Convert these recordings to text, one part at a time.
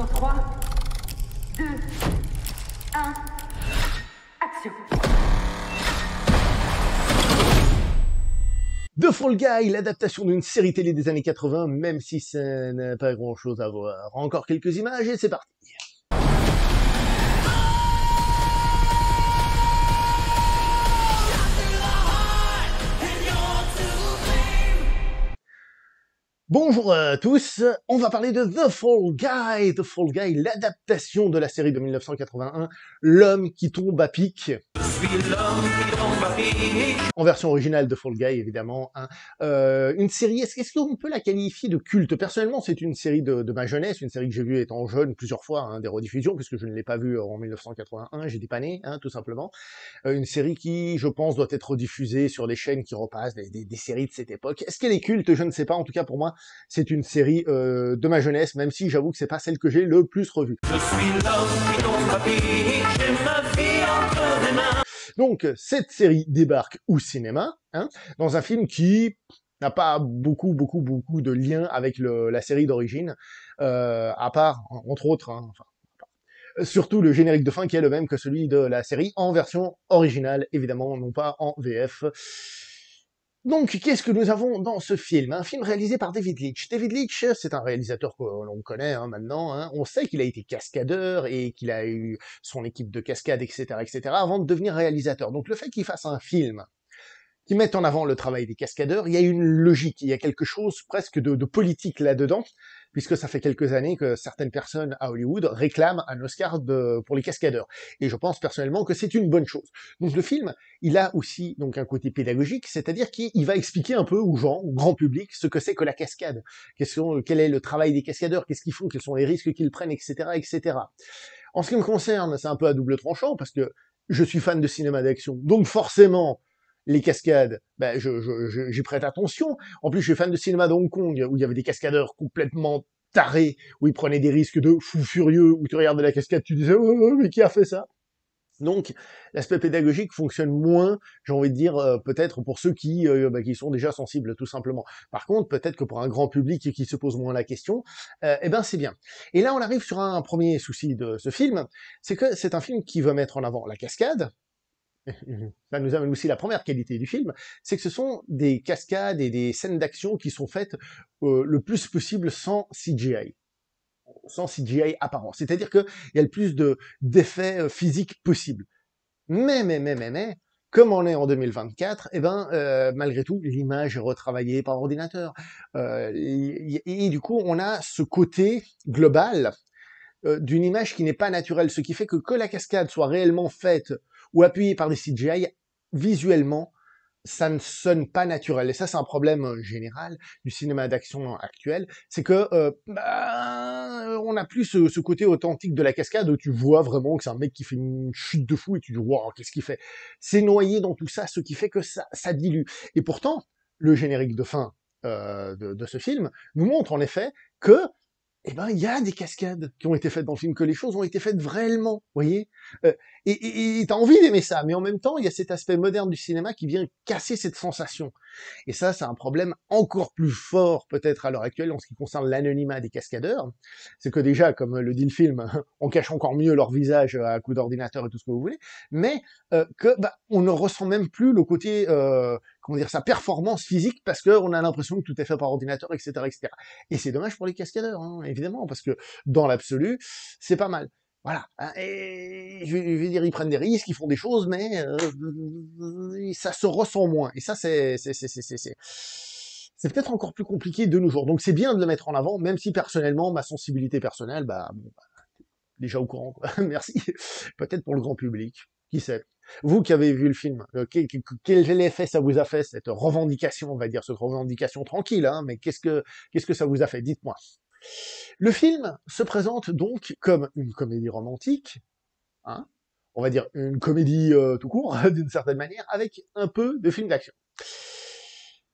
Dans 3, 2, 1, action. The Fall Guy, l'adaptation d'une série télé des années 80, même si ça n'a pas grand-chose à voir. Encore quelques images et c'est parti. Bonjour à tous, on va parler de The Fall Guy. The Fall Guy, l'adaptation de la série de 1981, L'homme qui tombe à pic. En version originale de Fall Guy, évidemment. Hein. Une série, est-ce qu'on peut la qualifier de culte? Personnellement, c'est une série de ma jeunesse, une série que j'ai vue étant jeune plusieurs fois, hein, des rediffusions, puisque je ne l'ai pas vue en 1981, j'ai dépanné, hein, tout simplement. Une série qui, je pense, doit être rediffusée sur des chaînes qui repassent des séries de cette époque. Est-ce qu'elle est culte? Je ne sais pas, en tout cas pour moi, c'est une série de ma jeunesse, même si j'avoue que c'est pas celle que j'ai le plus revue. Je suis l'homme qui tombe à pic, j'ai ma vie entre les mains. Donc, cette série débarque au cinéma, hein, dans un film qui n'a pas beaucoup de liens avec la série d'origine, à part, entre autres, hein, surtout le générique de fin qui est le même que celui de la série en version originale, évidemment, non pas en VF. Donc, qu'est-ce que nous avons dans ce film? Un film réalisé par David Leitch. David Leitch, c'est un réalisateur que l'on connaît hein, maintenant. Hein. On sait qu'il a été cascadeur et qu'il a eu son équipe de cascade, etc., avant de devenir réalisateur. Donc, le fait qu'il fasse un film qui mette en avant le travail des cascadeurs, il y a une logique, il y a quelque chose presque de politique là-dedans, puisque ça fait quelques années que certaines personnes à Hollywood réclament un Oscar pour les cascadeurs. Et je pense personnellement que c'est une bonne chose. Donc le film, il a aussi donc un côté pédagogique, c'est-à-dire qu'il va expliquer un peu aux gens, au grand public, ce que c'est que la cascade, quel est le travail des cascadeurs, qu'est-ce qu'ils font, quels sont les risques qu'ils prennent, etc. En ce qui me concerne, c'est un peu à double tranchant, parce que je suis fan de cinéma d'action, donc forcément, les cascades, ben j'y prête attention. En plus, je suis fan de cinéma de Hong Kong, où il y avait des cascadeurs complètement tarés, où ils prenaient des risques de fous furieux, où tu regardais la cascade, tu disais « Oh, mais qui a fait ça ?» Donc, l'aspect pédagogique fonctionne moins, j'ai envie de dire, peut-être pour ceux qui sont déjà sensibles, tout simplement. Par contre, peut-être que pour un grand public qui se pose moins la question, eh ben c'est bien. Et là, on arrive sur un premier souci de ce film, c'est que c'est un film qui veut mettre en avant la cascade. Ça nous amène aussi la première qualité du film, c'est que ce sont des cascades et des scènes d'action qui sont faites le plus possible sans CGI. Sans CGI apparent. C'est-à-dire qu'il y a le plus d'effets physiques possibles. Mais, comme on est en 2024, malgré tout, l'image est retravaillée par ordinateur. Et du coup, on a ce côté global d'une image qui n'est pas naturelle, ce qui fait que la cascade soit réellement faite ou appuyée par des CGI, visuellement, ça ne sonne pas naturel. Et ça, c'est un problème général du cinéma d'action actuel, c'est que on n'a plus ce côté authentique de la cascade où tu vois vraiment que c'est un mec qui fait une chute de fou et tu dis « Wow, qu'est-ce qu'il fait ?» C'est noyé dans tout ça, ce qui fait que ça dilue. Et pourtant, le générique de fin de ce film nous montre en effet que eh ben, il y a des cascades qui ont été faites dans le film, que les choses ont été faites vraiment, vous voyez et t'as envie d'aimer ça, mais en même temps, il y a cet aspect moderne du cinéma qui vient casser cette sensation. Et ça, c'est un problème encore plus fort, peut-être, à l'heure actuelle, en ce qui concerne l'anonymat des cascadeurs. C'est que déjà, comme le dit le film, on cache encore mieux leur visage à coups d'ordinateur et tout ce que vous voulez, mais on ne ressent même plus le côté, sa performance physique, parce qu'on a l'impression que tout est fait par ordinateur, etc. Et c'est dommage pour les cascadeurs, hein, évidemment, parce que dans l'absolu, c'est pas mal. Voilà. Et je vais dire, ils prennent des risques, ils font des choses, mais ça se ressent moins. Et ça, c'est peut-être encore plus compliqué de nos jours. Donc c'est bien de le mettre en avant, même si personnellement, ma sensibilité personnelle, déjà au courant, quoi. Merci. Peut-être pour le grand public. Qui sait? Vous qui avez vu le film, quel effet ça vous a fait, cette revendication, on va dire, cette revendication tranquille, hein, mais qu'est-ce que ça vous a fait? Dites-moi. Le film se présente donc comme une comédie romantique, hein, on va dire une comédie tout court, d'une certaine manière, avec un peu de film d'action.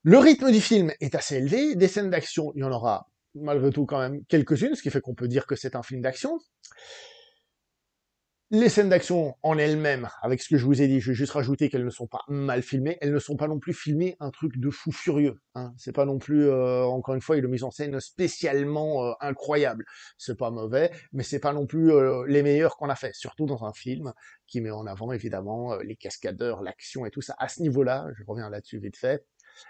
Le rythme du film est assez élevé, des scènes d'action, il y en aura malgré tout quand même quelques-unes, ce qui fait qu'on peut dire que c'est un film d'action. Les scènes d'action en elles-mêmes, avec ce que je vous ai dit, je vais juste rajouter qu'elles ne sont pas mal filmées, elles ne sont pas non plus filmées un truc de fou furieux, hein. C'est pas non plus, encore une fois, une mise en scène spécialement incroyable. C'est pas mauvais, mais c'est pas non plus les meilleurs qu'on a fait, surtout dans un film qui met en avant évidemment les cascadeurs, l'action et tout ça. À ce niveau-là, je reviens là-dessus vite fait.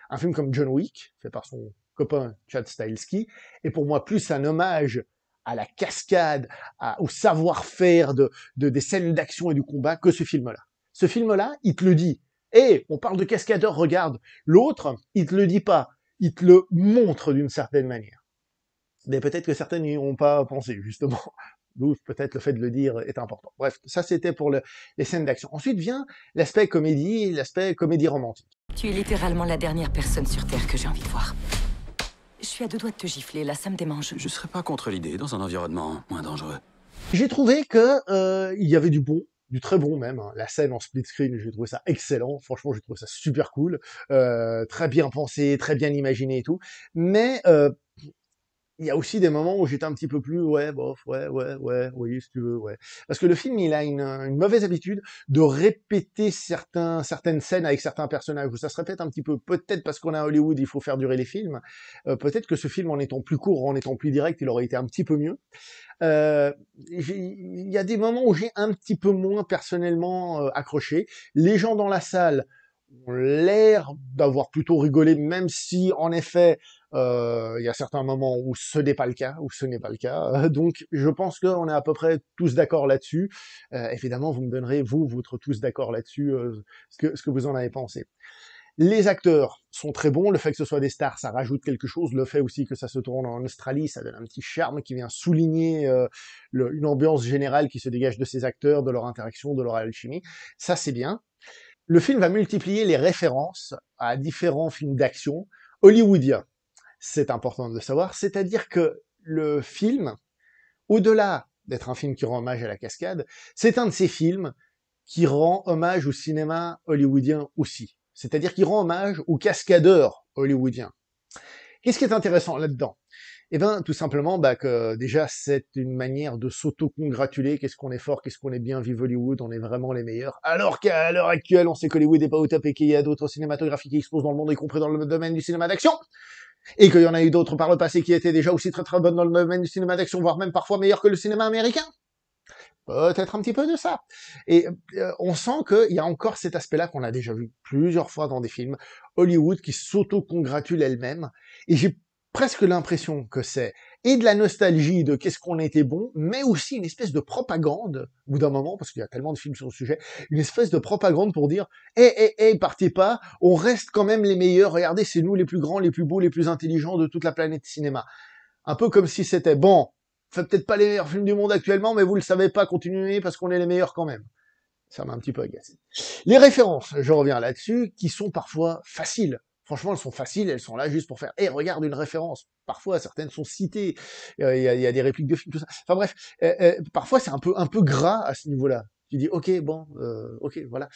Un film comme John Wick, fait par son copain Chad Stahelski, est pour moi plus un hommage à la cascade, au savoir-faire des scènes d'action et du combat que ce film-là. Ce film-là, il te le dit. Eh, on parle de cascadeur, regarde. L'autre, il te le dit pas. Il te le montre d'une certaine manière. Mais peut-être que certains n'y ont pas pensé, justement. D'où peut-être le fait de le dire est important. Bref, ça c'était pour les scènes d'action. Ensuite vient l'aspect comédie romantique. Tu es littéralement la dernière personne sur Terre que j'ai envie de voir. Je suis à deux doigts de te gifler, là, ça me démange. Je serais pas contre l'idée dans un environnement moins dangereux. J'ai trouvé que il y avait du bon, du très bon même, hein. La scène en split screen, j'ai trouvé ça excellent. Franchement, j'ai trouvé ça super cool. Très bien pensé, très bien imaginé et tout. Mais il y a aussi des moments où j'étais un petit peu plus, ouais, bof, oui, si tu veux, ouais. Parce que le film, il a une mauvaise habitude de répéter certaines scènes avec certains personnages, où ça se répète un petit peu. Peut-être parce qu'on est à Hollywood, il faut faire durer les films. Peut-être que ce film, en étant plus court, en étant plus direct, il aurait été un petit peu mieux. Il y a des moments où j'ai un petit peu moins personnellement accroché. Les gens dans la salle ont l'air d'avoir plutôt rigolé, même si, en effet, il y a certains moments où ce n'est pas le cas, Donc, je pense qu'on est à peu près tous d'accord là-dessus. Évidemment, vous me donnerez, vous, votre tous d'accord là-dessus, ce que vous en avez pensé. Les acteurs sont très bons, le fait que ce soit des stars, ça rajoute quelque chose, le fait aussi que ça se tourne en Australie, ça donne un petit charme qui vient souligner une ambiance générale qui se dégage de ces acteurs, de leur interaction, de leur alchimie, ça c'est bien. Le film va multiplier les références à différents films d'action hollywoodiens, c'est important de le savoir, c'est-à-dire que le film, au-delà d'être un film qui rend hommage à la cascade, c'est un de ces films qui rend hommage au cinéma hollywoodien aussi. C'est-à-dire qu'il rend hommage aux cascadeurs hollywoodiens. Qu'est-ce qui est intéressant là-dedans? Eh bien, tout simplement, que déjà, c'est une manière de s'auto-congratuler. Qu'est-ce qu'on est fort, qu'est-ce qu'on est bien, vive Hollywood, on est vraiment les meilleurs. Alors qu'à l'heure actuelle, on sait qu'Hollywood n'est pas au top et qu'il y a d'autres cinématographies qui explosent dans le monde, y compris dans le domaine du cinéma d'action. Et qu'il y en a eu d'autres par le passé qui étaient déjà aussi très très bonnes dans le domaine du cinéma d'action, voire même parfois meilleurs que le cinéma américain. Peut-être un petit peu de ça. Et on sent qu'il y a encore cet aspect-là qu'on a déjà vu plusieurs fois dans des films, Hollywood qui s'auto-congratule elle-même, et j'ai presque l'impression que c'est et de la nostalgie de qu'est-ce qu'on était bon, mais aussi une espèce de propagande, au bout d'un moment, parce qu'il y a tellement de films sur le sujet, une espèce de propagande pour dire partez pas, on reste quand même les meilleurs, regardez, c'est nous les plus grands, les plus beaux, les plus intelligents de toute la planète cinéma. Un peu comme si c'était, bon, fait peut-être pas les meilleurs films du monde actuellement, mais vous le savez pas, continuez parce qu'on est les meilleurs quand même. Ça m'a un petit peu agacé. Les références, je reviens là-dessus, qui sont parfois faciles. Franchement, elles sont faciles, elles sont là juste pour faire, regarde une référence. Parfois, certaines sont citées, il y a des répliques de films, tout ça. Enfin bref, parfois c'est un peu gras à ce niveau-là. Tu dis, ok, bon, ok, voilà.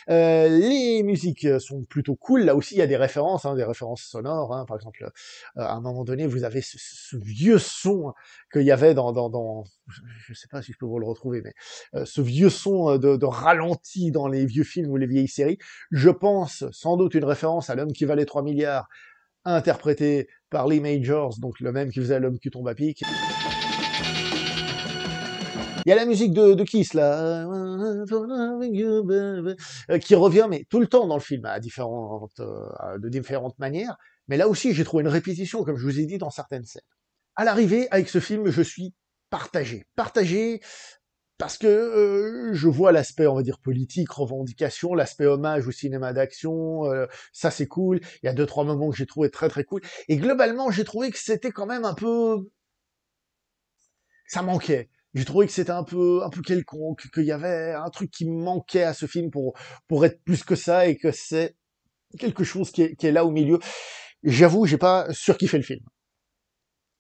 Les musiques sont plutôt cool. Là aussi, il y a des références, des références sonores. Hein. Par exemple, à un moment donné, vous avez ce vieux son qu'il y avait je sais pas si je peux vous le retrouver, mais ce vieux son de ralenti dans les vieux films ou les vieilles séries. Je pense sans doute une référence à L'homme qui valait 3 milliards, interprété par Lee Majors, donc le même qui faisait L'homme qui tombe à pic. Il y a la musique de Kiss, là, qui revient, mais tout le temps dans le film, de différentes manières. Mais là aussi, j'ai trouvé une répétition, comme je vous ai dit, dans certaines scènes. À l'arrivée, avec ce film, je suis partagé. Partagé parce que je vois l'aspect, on va dire, politique, revendication, l'aspect hommage au cinéma d'action, ça c'est cool. Il y a 2-3 moments que j'ai trouvé très très cool. Et globalement, j'ai trouvé que c'était quand même un peu... ça manquait. J'ai trouvé que c'était un peu quelconque, qu'il y avait un truc qui manquait à ce film pour être plus que ça, et que c'est quelque chose qui est là au milieu. J'avoue, j'ai pas surkiffé le film.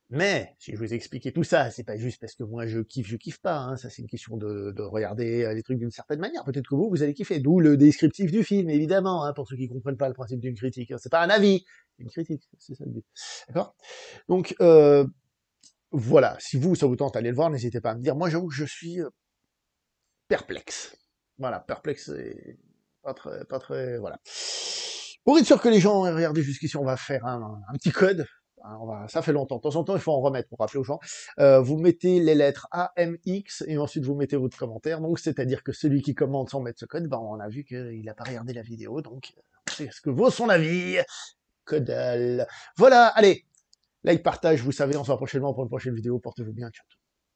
Mais, si je vous ai expliqué tout ça, c'est pas juste parce que moi je kiffe pas, hein. Ça c'est une question de regarder les trucs d'une certaine manière. Peut-être que vous allez kiffer. D'où le descriptif du film, évidemment, hein, pour ceux qui comprennent pas le principe d'une critique. C'est pas un avis, c'est une critique, c'est ça le but. D'accord? Donc, voilà, si ça vous tente, allez le voir, n'hésitez pas à me dire. Moi, j'avoue que je suis perplexe. Voilà, perplexe et pas très, voilà. Pour être sûr que les gens aient regardé jusqu'ici, on va faire un petit code. Hein, ça fait longtemps. De temps en temps, il faut en remettre pour rappeler aux gens. Vous mettez les lettres AMX et ensuite vous mettez votre commentaire. Donc, c'est-à-dire que celui qui commente sans mettre ce code, ben, on a vu qu'il n'a pas regardé la vidéo. Donc, c'est ce que vaut son avis. Que dalle. Voilà, allez. Like, partage, vous savez, on se voit prochainement pour une prochaine vidéo. Portez-vous bien. Ciao.